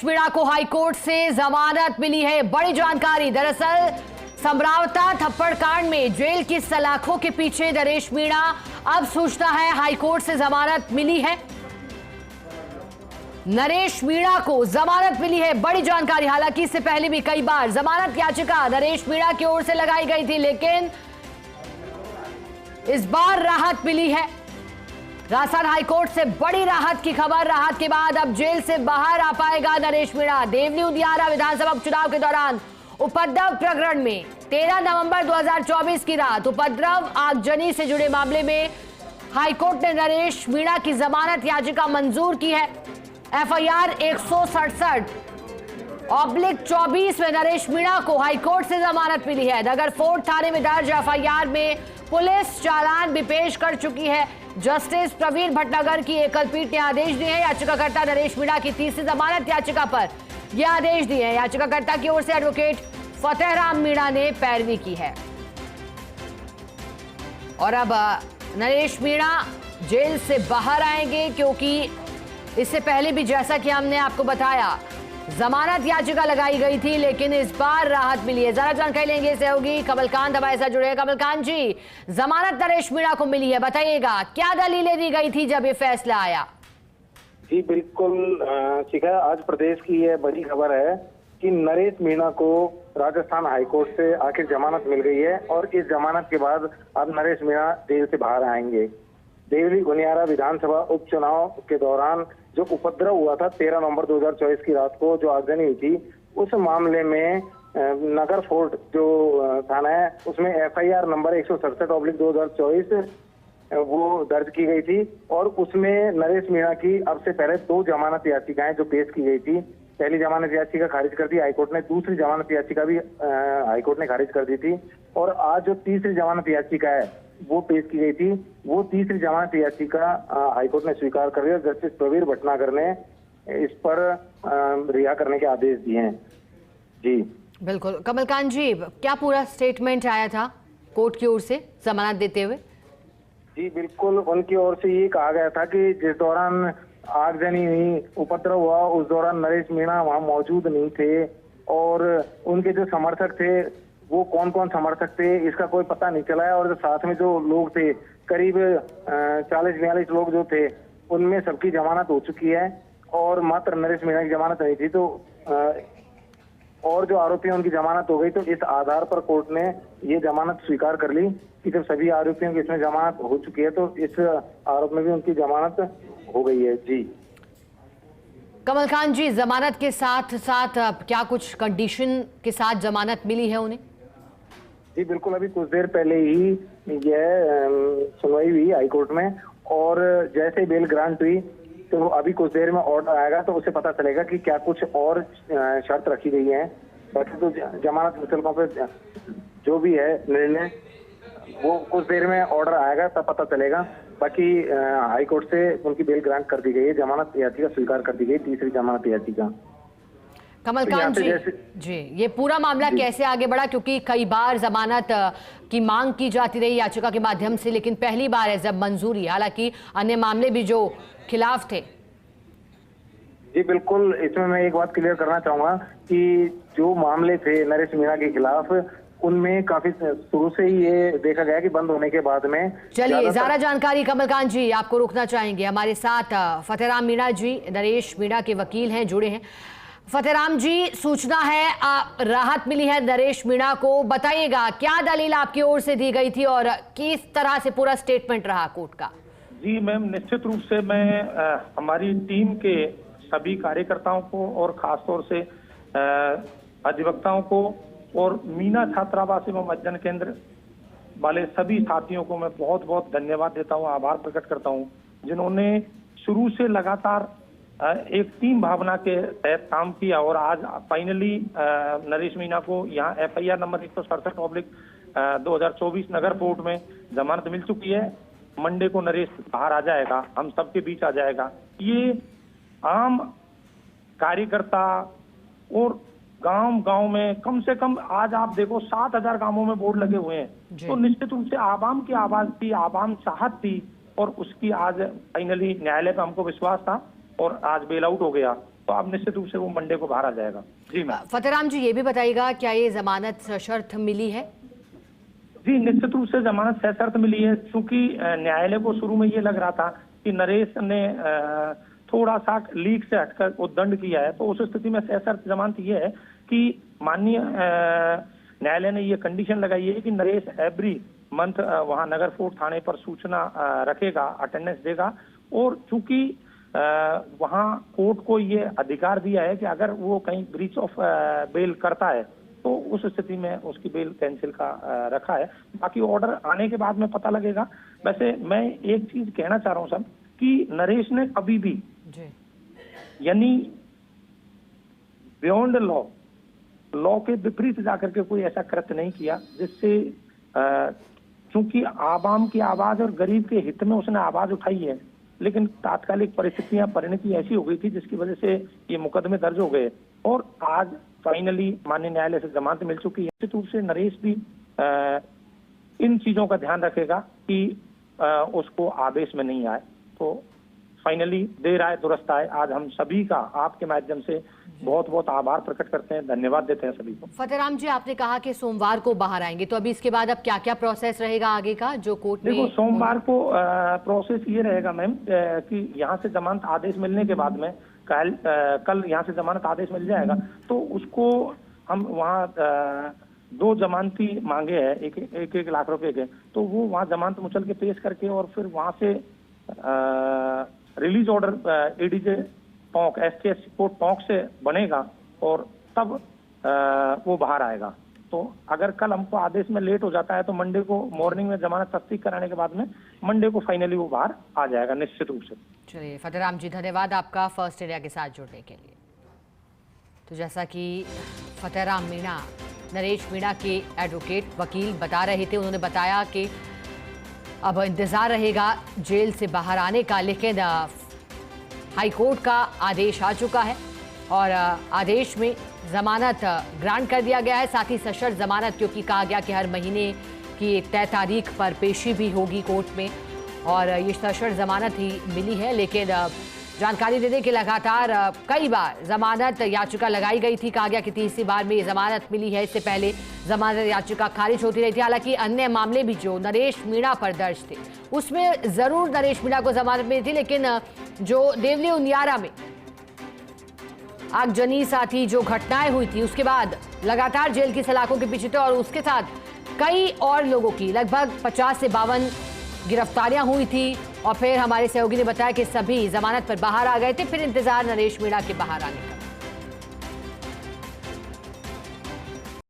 मीणा को हाईकोर्ट से जमानत मिली है। बड़ी जानकारी, दरअसल समरावता थप्पड़ कांड में जेल की सलाखों के पीछे नरेश मीणा अब सूचना है हाईकोर्ट से जमानत मिली है। नरेश मीणा को जमानत मिली है, बड़ी जानकारी। हालांकि इससे पहले भी कई बार जमानत याचिका नरेश मीणा की ओर से लगाई गई थी, लेकिन इस बार राहत मिली है। राजस्थान हाईकोर्ट से बड़ी राहत की खबर। राहत के बाद अब जेल से बाहर आ पाएगा नरेश मीणा। देवली उदियारा विधानसभा उपचुनाव के दौरान उपद्रव प्रकरण में 13 नवंबर 2024 की रात उपद्रव आगजनी से जुड़े मामले में हाईकोर्ट ने नरेश मीणा की जमानत याचिका मंजूर की है। एफआईआर 167/24 में नरेश मीणा को हाईकोर्ट से जमानत मिली है। नगर फोर्ट थाने में दर्ज एफआईआर में पुलिस चालान भी पेश कर चुकी है। जस्टिस प्रवीण भटनागर की एकल पीठ ने आदेश दिए हैं। याचिकाकर्ता नरेश मीणा की तीसरी जमानत याचिका पर यह आदेश दिए हैं। याचिकाकर्ता की ओर से एडवोकेट फतेहराम मीणा ने पैरवी की है। और अब नरेश मीणा जेल से बाहर आएंगे, क्योंकि इससे पहले भी जैसा कि हमने आपको बताया जमानत याचिका लगाई गई थी, लेकिन इस बार राहत मिली है। जरा जानकारी लेंगे, सहयोगी कमलकांत हमारे साथ जुड़े हैं। कमलकांत जी, जमानत नरेश मीणा को मिली है, बताइएगा क्या दलीलें दी गई थी जब ये फैसला आया? जी बिल्कुल शिखा, आज प्रदेश की यह बड़ी खबर है कि नरेश मीणा को राजस्थान हाईकोर्ट से आखिर जमानत मिल गई है और इस जमानत के बाद अब नरेश मीणा जेल से बाहर आएंगे। देवली उदियारा विधानसभा उपचुनाव के दौरान जो उपद्रव हुआ था 13 नवंबर 2024 की रात को, जो आगजनी हुई थी, उस मामले में नगर फोर्ट जो थाना है उसमें एफआईआर नंबर 167/2024 वो दर्ज की गई थी और उसमें नरेश मीणा की अब से पहले 2 जमानत याचिकाएं जो पेश की गई थी। पहली जमानत याचिका खारिज कर दी हाईकोर्ट ने, दूसरी जमानत याचिका भी हाईकोर्ट ने खारिज कर दी थी और आज जो तीसरी जमानत याचिका है वो पेश की गई थी। वो तीसरी जमानत याचिका हाईकोर्ट ने स्वीकार कर ली और जस्टिस प्रवीण भटनागर ने इस पर रिहा करने के आदेश दिए हैं। जी बिल्कुल कमलकांत जी, क्या पूरा स्टेटमेंट आया था कोर्ट की ओर से जमानत देते हुए? जी बिल्कुल, उनकी ओर से ये कहा गया था कि जिस दौरान आगजनी हुई, उपद्रव हुआ, उस दौरान नरेश मीणा वहां मौजूद नहीं थे और उनके जो समर्थक थे वो कौन कौन समर्थक थे इसका कोई पता नहीं चला है और जो साथ में जो लोग थे करीब 40-42 लोग जो थे उनमें सबकी जमानत हो चुकी है और मात्र नरेश मीणा की जमानत नहीं थी। तो और जो आरोपी उनकी जमानत हो गई, तो इस आधार पर कोर्ट ने ये जमानत स्वीकार कर ली कि जब सभी आरोपियों की इसमें जमानत हो चुकी है तो इस आरोप में भी उनकी जमानत हो गई है। जी कमलकांत जी, जमानत के साथ साथ क्या कुछ कंडीशन के साथ जमानत मिली है उन्हें? जी बिल्कुल, अभी कुछ देर पहले ही यह सुनवाई हुई हाईकोर्ट में और जैसे बेल ग्रांट हुई तो अभी कुछ देर में ऑर्डर आएगा तो उसे पता चलेगा कि क्या कुछ और शर्त रखी गई है। बाकी तो जमानत मुचलकों पे जो भी है निर्णय वो कुछ देर में ऑर्डर आएगा तब पता चलेगा। बाकी हाईकोर्ट से उनकी बेल ग्रांट कर दी गई है, जमानत याचिका स्वीकार कर दी गई, तीसरी जमानत याचिका। कमलकांत जी, ये पूरा मामला कैसे आगे बढ़ा? क्योंकि कई बार जमानत की मांग की जाती रही याचिका के माध्यम से, लेकिन पहली बार है जब मंजूरी, हालांकि अन्य मामले भी जो खिलाफ थे। जी बिल्कुल, इसमें मैं एक बात क्लियर करना चाहूंगा कि जो मामले थे नरेश मीणा के खिलाफ उनमें काफी शुरू से ही ये देखा गया कि बंद होने के बाद में। चलिए ज्यादा जानकारी कमलकांत जी आपको रोकना चाहेंगे। हमारे साथ फतेहराम मीणा जी नरेश मीणा के वकील हैं, जुड़े हैं। फतेहराम जी, सूचना है राहत मिली है नरेश मीणा को, बताइएगा क्या दलील आपकी ओर से दी गई थी और किस तरह से पूरा स्टेटमेंट रहा कोर्ट का? जी मैम, निश्चित रूप से मैं हमारी टीम के सभी कार्यकर्ताओं को और खासतौर से अधिवक्ताओं को और मीणा छात्रावास एवं अध्ययन केंद्र वाले सभी साथियों को मैं बहुत बहुत धन्यवाद देता हूं, आभार प्रकट करता हूं, जिन्होंने शुरू से लगातार एक टीम भावना के तहत काम किया और आज फाइनली नरेश मीणा को यहाँ एफआईआर नंबर 167/2024 नगर कोर्ट में जमानत मिल चुकी है। मंडे को नरेश बाहर आ जाएगा, हम सबके बीच आ जाएगा। ये आम कार्यकर्ता और गांव में कम से कम आज आप देखो 7,000 गांवों में बोर्ड लगे हुए हैं, तो निश्चित रूप से आवाम की आवाज थी, आवाम चाहत थी और उसकी आज फाइनली न्यायालय पे हमको विश्वास था और आज बेल आउट हो गया। तो अब निश्चित रूप से वो मंडे को बाहर आ जाएगा। जी मैम। फतेहराम जी, ये भी बताइएगा, क्या ये जमानत सशर्त मिली है? जी, निश्चित रूप से जमानत सशर्त मिली है, क्योंकि न्यायालय को शुरू में ये लग रहा था कि नरेश ने थोड़ा सा लीक से हटकर उद्दंड किया है, तो उस स्थिति में सशर्त जमानत ये है कि माननीय न्यायालय ने ये कंडीशन लगाई है कि नरेश एवरी मंथ वहां नगर फोर्ट थाने पर सूचना रखेगा, अटेंडेंस देगा, और चूंकि वहां कोर्ट को ये अधिकार दिया है कि अगर वो कहीं ब्रीच ऑफ बेल करता है तो उस स्थिति में उसकी बेल कैंसिल का रखा है। बाकी ऑर्डर आने के बाद में पता लगेगा। वैसे मैं एक चीज कहना चाह रहा हूँ सर कि नरेश ने कभी भी यानी बियॉन्ड लॉ के विपरीत जाकर के कोई ऐसा कृत्य नहीं किया जिससे चूंकि आवाम की आवाज और गरीब के हित में उसने आवाज उठाई है, लेकिन तात्कालिक परिस्थितियां परिणति ऐसी हो गई थी जिसकी वजह से ये मुकदमे दर्ज हो गए और आज फाइनली माननीय न्यायालय से जमानत मिल चुकी है। निश्चित रूप से नरेश भी इन चीजों का ध्यान रखेगा कि उसको आदेश में नहीं आए। तो फाइनली देर आए दुरुस्त आए। आज हम सभी का आपके माध्यम से बहुत बहुत आभार प्रकट करते हैं, धन्यवाद देते हैं सभी को। फतेहराम जी, आपने कहा कि सोमवार को बाहर आएंगे, तो अभी इसके बाद अब क्या क्या प्रोसेस रहेगा आगे का जो कोर्ट में? देखो, सोमवार को प्रोसेस ये रहेगा मैम कि यहाँ से जमानत आदेश मिलने के बाद में कल यहाँ से जमानत आदेश मिल जाएगा तो उसको हम वहाँ 2 जमानती मांगे हैं, एक लाख रुपए के, तो वो वहाँ जमानत मुचल के पेश करके और फिर वहाँ से release order ADJ Tonk STS court Tonk से बनेगा और तब वो बाहर आएगा। तो अगर कल हमको आदेश में लेट हो जाता है तो मंडे को मॉर्निंग में जमानत तस्दीक कराने के बाद में मंडे को फाइनली वो बाहर आ जाएगा निश्चित रूप से। चलिए फतेहराम जी, धन्यवाद आपका फर्स्ट इंडिया के साथ जुड़ने के लिए। तो जैसा कि फतेहराम मीणा, नरेश मीणा के एडवोकेट वकील बता रहे थे, उन्होंने बताया कि अब इंतजार रहेगा जेल से बाहर आने का, लेकिन हाई कोर्ट का आदेश आ चुका है और आदेश में जमानत ग्रांट कर दिया गया है, साथ ही सशर्त जमानत, क्योंकि कहा गया कि हर महीने की एक तय तारीख पर पेशी भी होगी कोर्ट में और ये सशर्त जमानत ही मिली है। लेकिन जानकारी देने के लगातार कई बार जमानत याचिका लगाई गई थी, कहा गया कि तीसरी बार में ये जमानत मिली है, इससे पहले जमानत याचिका खारिज होती रही थी। हालांकि अन्य मामले भी जो नरेश मीणा पर दर्ज थे उसमें जरूर नरेश मीणा को जमानत मिली थी, लेकिन जो देवली उनियारा में आगजनी साथी जो घटनाएं हुई थी उसके बाद लगातार जेल की सलाखों के पीछे थे और उसके साथ कई और लोगों की लगभग 50 से 52 गिरफ्तारियां हुई थी और फिर हमारे सहयोगी ने बताया कि सभी जमानत पर बाहर आ गए थे। फिर इंतजार नरेश मीणा के बाहर आने